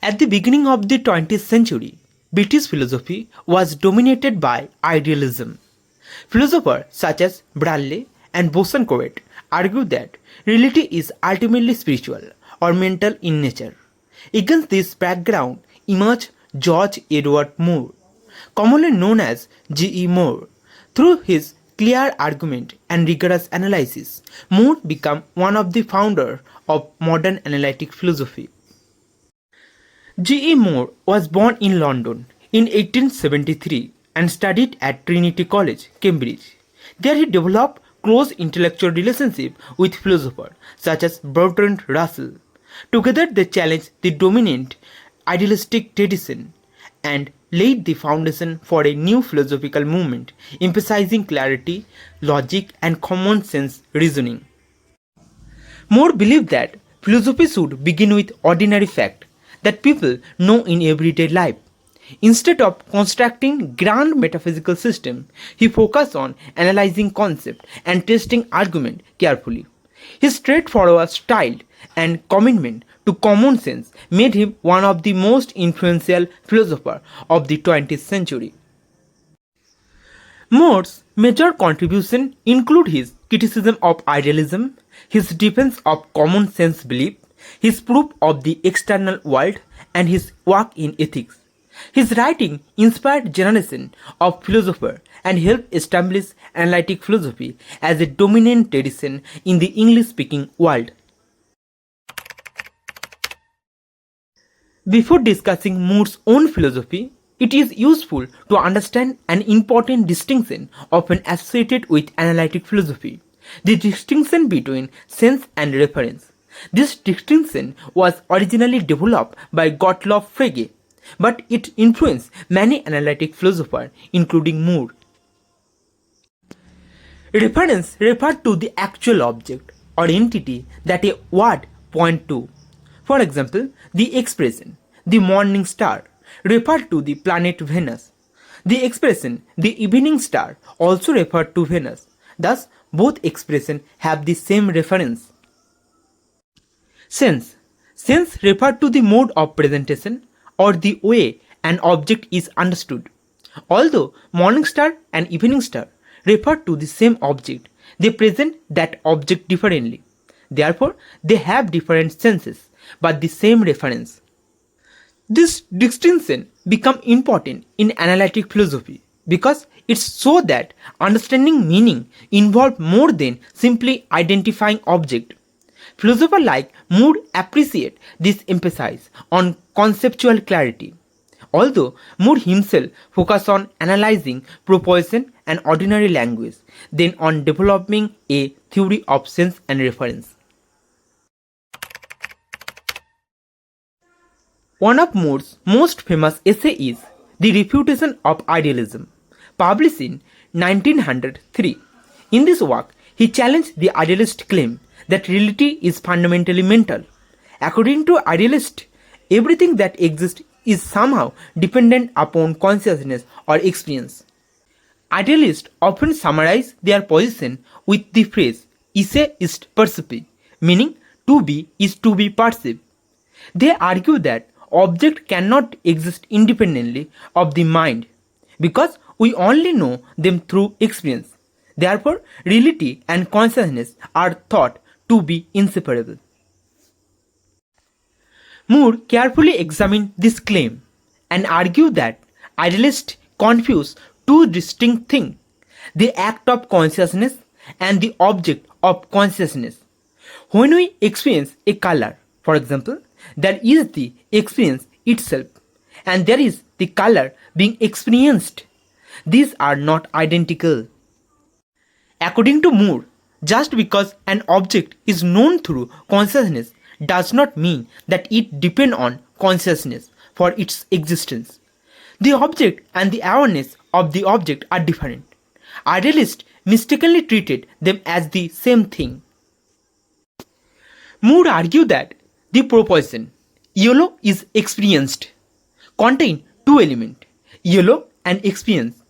At the beginning of the 20th century, British philosophy was dominated by idealism. Philosophers such as Bradley and Bosanquet argue that reality is ultimately spiritual or mental in nature. Against this background emerged George Edward Moore, commonly known as G.E. Moore. Through his clear argument and rigorous analysis, Moore became one of the founders of modern analytic philosophy. G.E. Moore was born in London in 1873 and studied at Trinity College, Cambridge. There he developed close intellectual relationship with philosophers such as Bertrand Russell. Together they challenged the dominant idealistic tradition and laid the foundation for a new philosophical movement emphasizing clarity, logic and common sense reasoning. Moore believed that philosophy should begin with ordinary facts that people know in everyday life. Instead of constructing grand metaphysical systems, he focused on analyzing concepts and testing arguments carefully. His straightforward style and commitment to common sense made him one of the most influential philosophers of the 20th century. Moore's major contributions include his criticism of idealism, his defense of common sense belief, his proof of the external world, and his work in ethics. His writing inspired generation of philosophers and helped establish analytic philosophy as a dominant tradition in the English-speaking world. Before discussing Moore's own philosophy, it is useful to understand an important distinction often associated with analytic philosophy, the distinction between sense and reference. This distinction was originally developed by Gottlob Frege, but it influenced many analytic philosophers, including Moore. Reference refers to the actual object or entity that a word points to. For example, the expression, the morning star, refers to the planet Venus. The expression, the evening star, also refers to Venus. Thus, both expressions have the same reference. Sense refers to the mode of presentation or the way an object is understood. Although morning star and evening star refer to the same object, they present that object differently. Therefore, they have different senses but the same reference. This distinction becomes important in analytic philosophy because it shows that understanding meaning involves more than simply identifying object. Philosophers like Moore appreciate this emphasis on conceptual clarity. Although Moore himself focused on analyzing proposition and ordinary language, then on developing a theory of sense and reference. One of Moore's most famous essays is The Refutation of Idealism, published in 1903. In this work, he challenged the idealist claim that reality is fundamentally mental. According to idealists, everything that exists is somehow dependent upon consciousness or experience. Idealists often summarize their position with the phrase "esse ist percipi", meaning to be is to be perceived. They argue that objects cannot exist independently of the mind because we only know them through experience. Therefore, reality and consciousness are thought to be inseparable. Moore carefully examined this claim and argued that idealists confuse two distinct things, the act of consciousness and the object of consciousness. When we experience a color, for example, there is the experience itself and there is the color being experienced. These are not identical. According to Moore, just because an object is known through consciousness does not mean that it depends on consciousness for its existence. The object and the awareness of the object are different. Idealists mistakenly treated them as the same thing. Moore argued that the proposition yellow is experienced contain two elements, yellow and experience.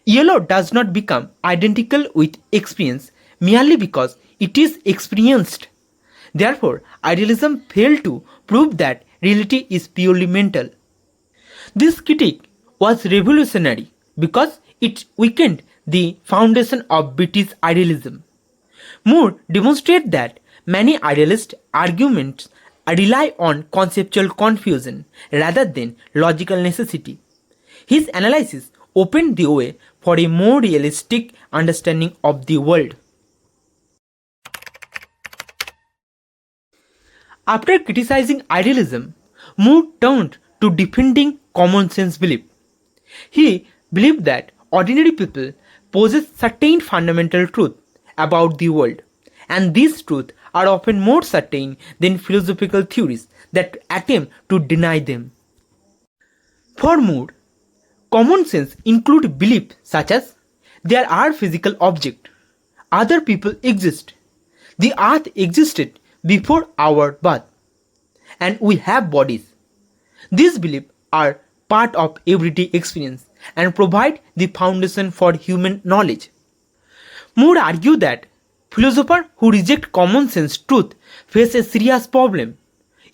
Yellow does not become identical with experience merely because it is experienced. Therefore, idealism failed to prove that reality is purely mental. This critique was revolutionary because it weakened the foundation of British idealism. Moore demonstrated that many idealist arguments rely on conceptual confusion rather than logical necessity. His analysis opened the way for a more realistic understanding of the world. After criticizing idealism, Moore turned to defending common sense belief. He believed that ordinary people possess certain fundamental truths about the world, and these truths are often more certain than philosophical theories that attempt to deny them. For Moore, common sense includes beliefs such as there are physical objects, other people exist, the earth existed before our birth, and we have bodies. These beliefs are part of everyday experience and provide the foundation for human knowledge. Moore argued that philosophers who reject common sense truth face a serious problem.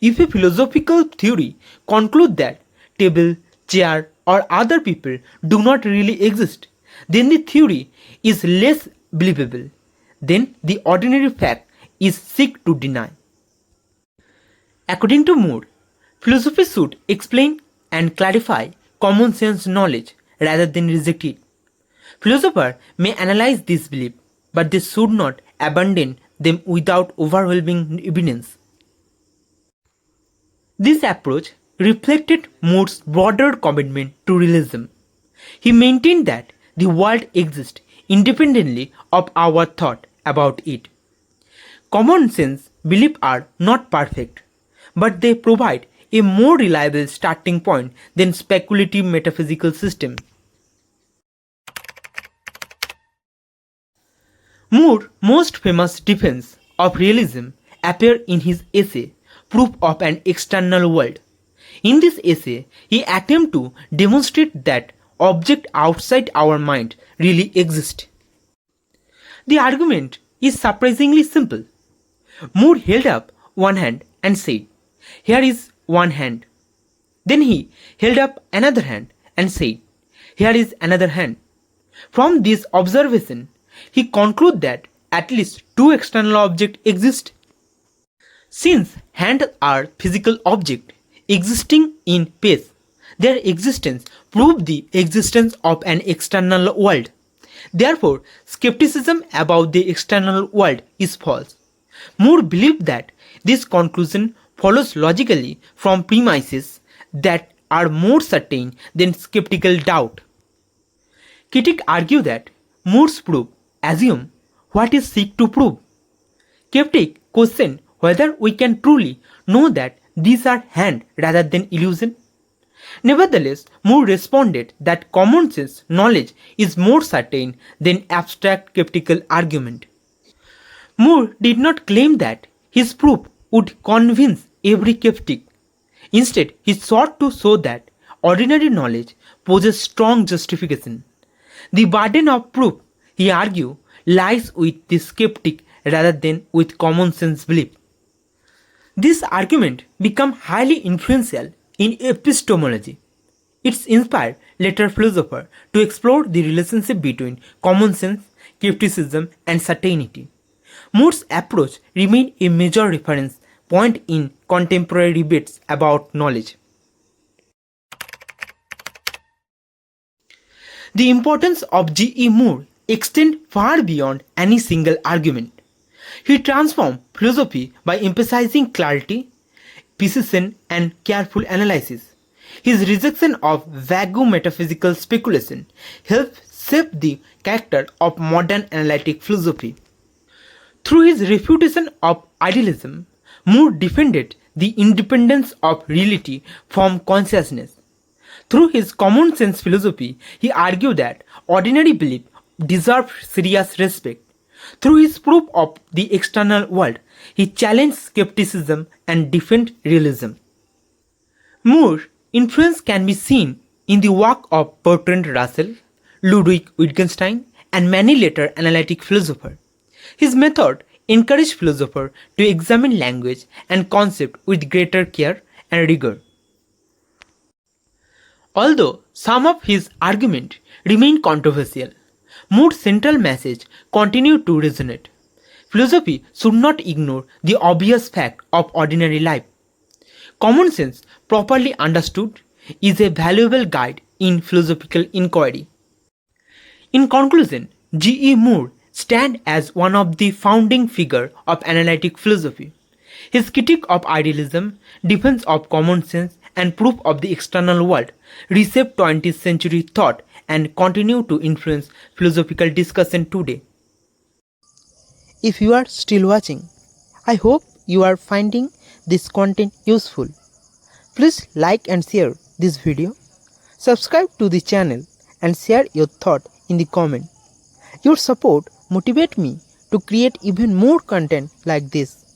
If a philosophical theory concludes that table, chair, or other people do not really exist, then the theory is less believable than the ordinary fact is seek to deny. According to Moore, philosophy should explain and clarify common sense knowledge rather than reject it. Philosophers may analyze this belief, but they should not abandon them without overwhelming evidence. This approach reflected Moore's broader commitment to realism. He maintained that the world exists independently of our thought about it. Common sense beliefs are not perfect, but they provide a more reliable starting point than speculative metaphysical systems. Moore's most famous defense of realism appeared in his essay Proof of an External World. In this essay, he attempted to demonstrate that objects outside our mind really exist. The argument is surprisingly simple. Moore held up one hand and said, "Here is one hand." Then he held up another hand and said, "Here is another hand." From this observation, he concluded that at least two external objects exist. Since hands are physical objects existing in space, their existence proves the existence of an external world. Therefore, skepticism about the external world is false. Moore believed that this conclusion follows logically from premises that are more certain than skeptical doubt. Critics argue that Moore's proof assumes what is seek to prove. Skeptics question whether we can truly know that these are hands rather than illusion. Nevertheless, Moore responded that common sense knowledge is more certain than abstract skeptical argument. Moore did not claim that his proof would convince every skeptic. Instead, he sought to show that ordinary knowledge poses strong justification. The burden of proof, he argued, lies with the skeptic rather than with common sense belief. This argument became highly influential in epistemology. It inspired later philosophers to explore the relationship between common sense, skepticism, and certainty. Moore's approach remained a major reference point in contemporary debates about knowledge. The importance of G.E. Moore extends far beyond any single argument. He transformed philosophy by emphasizing clarity, precision, and careful analysis. His rejection of vague metaphysical speculation helped shape the character of modern analytic philosophy. Through his refutation of idealism, Moore defended the independence of reality from consciousness. Through his common sense philosophy, he argued that ordinary belief deserved serious respect. Through his proof of the external world, he challenged skepticism and defended realism. Moore's influence can be seen in the work of Bertrand Russell, Ludwig Wittgenstein, and many later analytic philosophers. His method encouraged philosophers to examine language and concept with greater care and rigor. Although some of his arguments remain controversial, Moore's central message continued to resonate. Philosophy should not ignore the obvious fact of ordinary life. Common sense, properly understood, is a valuable guide in philosophical inquiry. In conclusion, G. E. Moore stands as one of the founding figures of analytic philosophy. His critique of idealism, defense of common sense, and proof of the external world reshaped 20th century thought and continue to influence philosophical discussion today. If you are still watching, I hope you are finding this content useful. Please like and share this video, subscribe to the channel and share your thought in the comment. Your support motivates me to create even more content like this.